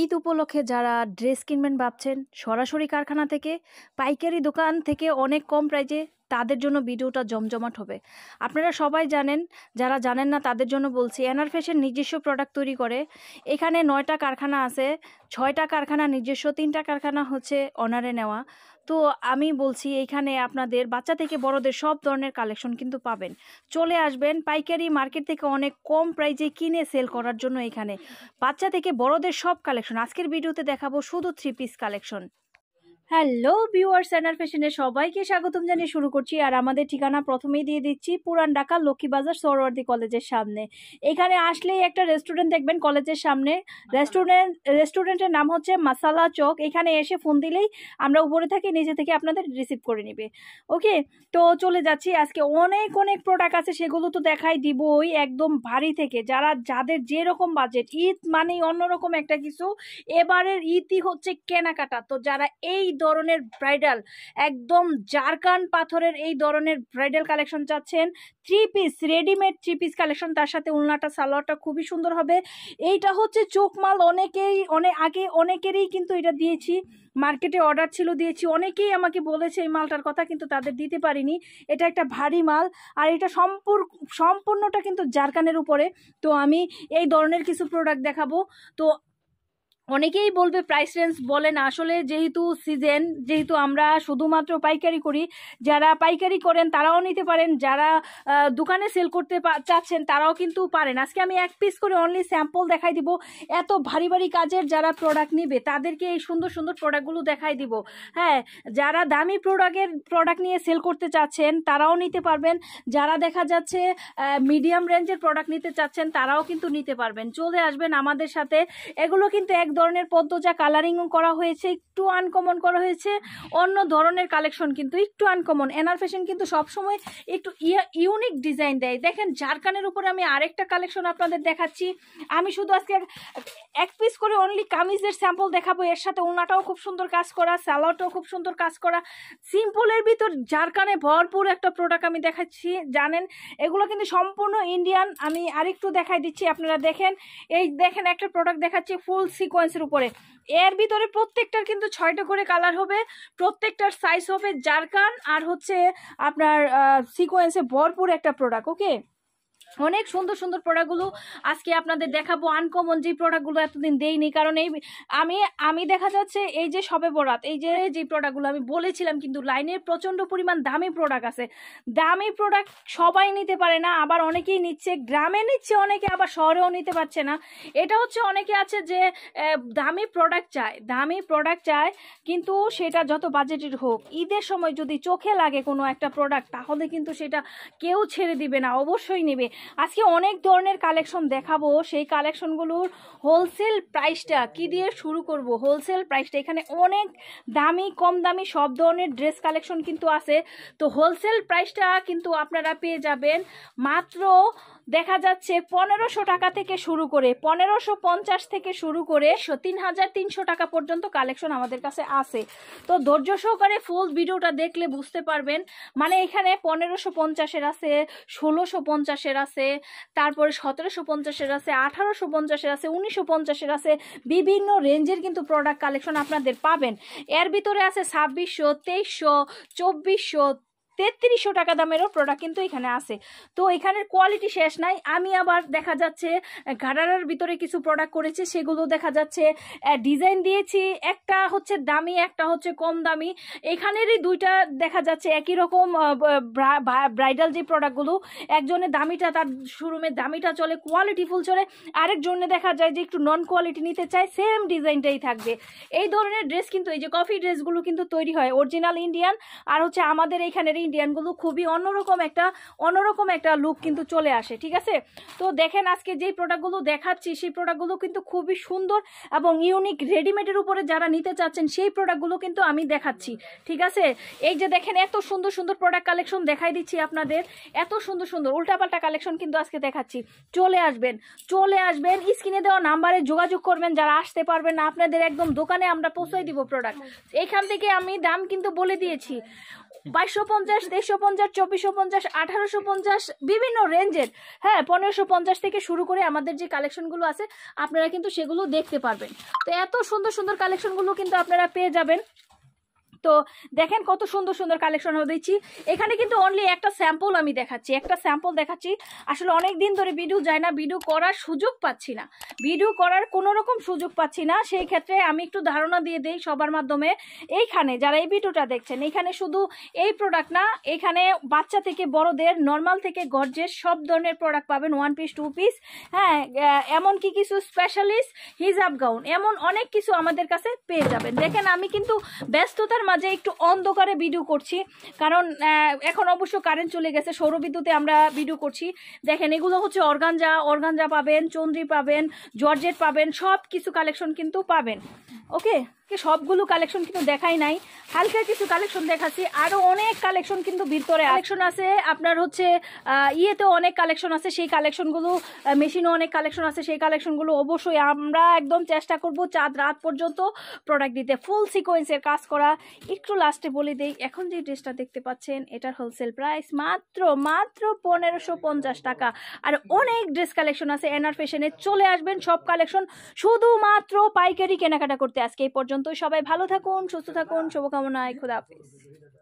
ঈদ উপলক্ষে যারা ড্রেস কিনবেন ভাবছেন সরাসরি কারখানা থেকে পাইকারি দোকান থেকে অনেক কম প্রাইজে, তাদের জন্য ভিডিওটা জমজমাট হবে। আপনারা সবাই জানেন, যারা জানেন না তাদের জন্য বলছি, এনআর ফ্যাশন নিজস্ব প্রোডাক্ট তৈরি করে। এখানে 9টা কারখানা আছে, 6টা কারখানা নিজস্ব, 3টা কারখানা হচ্ছে অনারে নেওয়া। তো আমি বলছি এখানে আপনাদের বাচ্চা থেকে বড়দের সব ধরনের কালেকশন কিন্তু পাবেন। চলে আসবেন, পাইকারি মার্কেট থেকে অনেক কম প্রাইজে কিনে সেল করার জন্য। এখানে বাচ্চা থেকে বড়দের সব কালেকশন আজকের ভিডিওতে দেখাবো, শুধু 3 piece collection. Hello viewers, NR ফ্যাশনে সবাইকে স্বাগতম জানিয়ে শুরু করছি। আর আমাদের ঠিকানা প্রথমেই দিয়ে দিচ্ছি, পুরান ঢাকা লক্ষ্মীবাজার সোহরাওয়ার্দী কলেজের সামনে। এখানে আসলেই একটা রেস্টুরেন্ট দেখবেন কলেজের সামনে। রেস্টুরেন্টের নাম হচ্ছে মাসালা চক। এখানে এসে ফোন দিলেই আমরা উপরে থাকি, নিচে থেকে আপনাদের রিসিভ করে নিবে। ওকে, তো চলে যাচ্ছি। আজকে অনেক অনেক প্রোডাক্ট আছে, সেগুলো তো দেখাই দিবই, একদম ভারী থেকে। যাদের যেরকম বাজেট, ঈদ মানেই অন্যরকম একটা কিছু। এবারের ঈদই হচ্ছে কেনাকাটা। তো যারা এই ধরনের ব্রাইডাল, একদম জারকান পাথরের এই ধরনের ব্রাইডাল কালেকশন চাচ্ছেন, 3 পিস রেডিমেড 3 পিস কালেকশন, তার সাথে উলনাটা সালোয়ারটা খুবই সুন্দর হবে। এইটা হচ্ছে চোখমাল, অনেকেরই কিন্তু এটা দিয়েছি, মার্কেটে অর্ডার ছিল, দিয়েছি। অনেকেই আমাকে বলেছে এই মালটার কথা, কিন্তু তাদের দিতে পারিনি। এটা একটা ভারী মাল, আর এটা সম্পূর্ণটা কিন্তু জারকানের উপরে। তো আমি এই ধরনের কিছু প্রোডাক্ট দেখাবো। তো অনেকেই বলবে প্রাইস রেঞ্জ বলেন, আসলে যেহেতু সিজন, যেহেতু আমরা শুধুমাত্র পাইকারি করি, যারা পাইকারি করেন তারাও নিতে পারেন, যারা দোকানে সেল করতে চাচ্ছেন তারাও কিন্তু পারেন। আজকে আমি এক পিস করে অনলি স্যাম্পল দেখাই দিব। এত ভারী ভারী কাজের যারা প্রোডাক্ট নিবে তাদেরকে এই সুন্দর সুন্দর প্রোডাক্টগুলো দেখাই দিব। হ্যাঁ, যারা দামি প্রোডাক্ট নিয়ে সেল করতে চাচ্ছেন তারাও নিতে পারবেন, যারা দেখা যাচ্ছে মিডিয়াম রেঞ্জের প্রোডাক্ট নিতে চাচ্ছেন তারাও কিন্তু নিতে পারবেন। চলে আসবেন আমাদের সাথে। এগুলো কিন্তু এক ধরনের পদ্মজা কালারিংও করা হয়েছে, একটু আনকমন করা হয়েছে, অন্য ধরনের কালেকশন কিন্তু একটু আনকমন। এনআর ফ্যাশন কিন্তু সবসময় একটু ইউনিক ডিজাইন দেয়। দেখেন জারকানের উপরে আমি আরেকটা কালেকশন আপনাদের দেখাচ্ছি। আমি শুধু আজকে এক পিস করে অনলি কামিজের স্যাম্পল দেখাবো। এর সাথে ওনাটাও খুব সুন্দর কাজ করা, সালোয়ারটাও খুব সুন্দর কাজ করা, সিম্পলের ভিতর জারকানে ভরপুর একটা প্রোডাক্ট আমি দেখাচ্ছি। জানেন এগুলো কিন্তু সম্পূর্ণ ইন্ডিয়ান। আমি আরেকটু দেখাই দিচ্ছি, আপনারা দেখেন। এই দেখেন একটা প্রোডাক্ট দেখাচ্ছি ফুল সিকোয়েন্সের উপরে। এর ভিতরে প্রত্যেকটার কিন্তু 6টা করে কালার হবে, প্রত্যেকটার সাইজ হবে জারকান, আর হচ্ছে আপনার সিকোয়েন্সে ভরপুর একটা প্রোডাক্ট। ওকে, অনেক সুন্দর সুন্দর প্রোডাক্টগুলো আজকে আপনাদের দেখাবো। আনকমন যে প্রোডাক্টগুলো এতদিন দেইনি, কারণ এই আমি দেখা যাচ্ছে এই যে সবে বরাত, এই যে প্রোডাক্টগুলো আমি বলেছিলাম, কিন্তু লাইনের প্রচণ্ড পরিমাণ দামি প্রোডাক্ট আছে। দামি প্রোডাক্ট সবাই নিতে পারে না, আবার অনেকেই নিচ্ছে, গ্রামে নিচ্ছে অনেকে, আবার শহরেও নিতে পারছে না। এটা হচ্ছে অনেকে আছে যে দামি প্রোডাক্ট চায়, কিন্তু সেটা যত বাজেটের হোক, ঈদের সময় যদি চোখে লাগে কোনো একটা প্রোডাক্ট, তাহলে কিন্তু সেটা কেউ ছেড়ে দিবে না, অবশ্যই নেবে। আজকে অনেক ধরনের কালেকশন দেখাবো। সেই কালেকশনগুলোর হোলসেল প্রাইসটা কি দিয়ে শুরু করব, হোলসেল প্রাইসটা এখানে অনেক দামি কম দামি সব ধরনের ড্রেস কালেকশন কিন্তু আছে। তো হোলসেল প্রাইসটা কিন্তু আপনারা পেয়ে যাবেন মাত্র, দেখা যাচ্ছে 1500 টাকা থেকে শুরু করে, 1550 থেকে শুরু করে 3300 টাকা পর্যন্ত কালেকশন আমাদের কাছে আছে। তো ধৈর্য সহকারে ফুল ভিডিওটা দেখলে বুঝতে পারবেন। মানে এখানে 1550-এর আছে, 1650-এর আছে, তারপরে 1750-এর আছে, 1850-এর আছে, 1950-এর আছে, বিভিন্ন রেঞ্জের কিন্তু প্রোডাক্ট কালেকশন আপনাদের পাবেন। এর ভিতরে আছে 2600, 2300, 2400, 3300 টাকা দামেরও প্রোডাক্ট কিন্তু এখানে আছে। তো এখানের কোয়ালিটি শেষ নাই। আমি আবার দেখা যাচ্ছে ঘাড়ার ভিতরে কিছু প্রোডাক্ট করেছি, সেগুলো দেখা যাচ্ছে ডিজাইন দিয়েছি, একটা হচ্ছে দামি, একটা হচ্ছে কম দামি। এখানেরই দুইটা দেখা যাচ্ছে একই রকম ব্রাইডাল যে প্রোডাক্টগুলো, একজনের দামিটা, তার শোরুমের দামিটা চলে, কোয়ালিটিফুল চলে, আরেকজনে দেখা যায় যে একটু নন কোয়ালিটি নিতে চায়, সেম ডিজাইনটাই থাকবে। এই ধরনের ড্রেস কিন্তু, এই যে কফি ড্রেসগুলো কিন্তু তৈরি হয় অরিজিনাল ইন্ডিয়ান, আর হচ্ছে আমাদের এইখানের ইন্ডিয়ানগুলো খুবই অন্যরকম একটা লুক কিন্তু চলে আসে। ঠিক আছে, তো দেখেন আজকে যেই প্রোডাক্টগুলো দেখাচ্ছি সেই প্রোডাক্টগুলো কিন্তু খুবই সুন্দর এবং ইউনিক। রেডিমেডের উপরে যারা নিতে চাচ্ছেন সেই প্রোডাক্টগুলো কিন্তু আমি দেখাচ্ছি। ঠিক আছে, এই যে দেখেন এত সুন্দর সুন্দর প্রোডাক্ট কালেকশন দেখাই দিচ্ছি আপনাদের, এত সুন্দর সুন্দর উল্টাপাল্টা কালেকশন কিন্তু আজকে দেখাচ্ছি। চলে আসবেন, স্ক্রিনে দেওয়া নাম্বারে যোগাযোগ করবেন। যারা আসতে পারবেন না, আপনাদের একদম দোকানে আমরা পৌঁছে দিব প্রোডাক্ট। এখান থেকে আমি দাম কিন্তু বলে দিয়েছি, 2250 2350, 2450, 1850 বিভিন্ন রেঞ্জের, হ্যাঁ 1550 থেকে শুরু করে আমাদের যে কালেকশনগুলো আছে আপনারা কিন্তু সেগুলো দেখতে পারবেন। তো এত সুন্দর সুন্দর কালেকশনগুলো কিন্তু আপনারা পেয়ে যাবেন। তো দেখেন কত সুন্দর সুন্দর কালেকশন দিচ্ছি। এখানে কিন্তু অনলি একটা স্যাম্পল আমি দেখাচ্ছি, আসলে অনেক দিন ধরে ভিডিও যায় না, ভিডিও করার সুযোগ পাচ্ছি না, কোনো রকম সুযোগ পাচ্ছি না। সেই ক্ষেত্রে আমি একটু ধারণা দিয়ে দেই সবার মাধ্যমে। এইখানে যারা এই ভিডিওটা দেখছেন, এখানে শুধু এই প্রোডাক্ট না, এখানে বাচ্চা থেকে বড়দের, নর্মাল থেকে গর্জেস সব ধরনের প্রোডাক্ট পাবেন, 1 পিস 2 পিস, হ্যাঁ এমনকি কিছু স্পেশালিস্ট হিজাব গাউন, এমন অনেক কিছু আমাদের কাছে পেয়ে যাবেন। দেখেন আমি কিন্তু ব্যস্ততার মাঝে একটু অন্ধকারে ভিডিও করছি, কারণ এখন অবশ্য কারেন্ট চলে গেছে, সৌরবিদ্যুতে আমরা ভিডিও করছি। দেখেন এগুলো হচ্ছে অর্গানজা পাবেন, চন্দ্রি পাবেন, জর্জেট পাবেন, সব কিছু কালেকশন কিন্তু পাবেন। ওকে, সবগুলো কালেকশন কিন্তু দেখাই নাই, হালকা কিছু কালেকশন দেখাচ্ছি। আরো অনেক কালেকশন কিন্তু ভিতরে কালেকশন আছে, আপনার হচ্ছে ইয়েতেও অনেক কালেকশন আছে, সেই কালেকশনগুলো মেশিনও অনেক কালেকশন আছে, সেই কালেকশনগুলো অবশ্যই আমরা একদম চেষ্টা করব চাঁদ রাত পর্যন্ত প্রোডাক্ট দিতে, ফুল সিকোয়েন্সের কাজ করা। একটু লাস্টে বলে দেই, এখন যে ড্রেসটা দেখতে পাচ্ছেন এটার হোলসেল প্রাইস মাত্র 1550 টাকা। আর অনেক ড্রেস কালেকশন আছে এনআর ফ্যাশনে, চলে আসবেন সব কালেকশন শুধুমাত্র পাইকারি কেনাকাটা করতে। আজকে এই পর্যন্ত, সবাই ভালো থাকুন, সুস্থ থাকুন, শুভকামনায়, খোদা হাফেজ।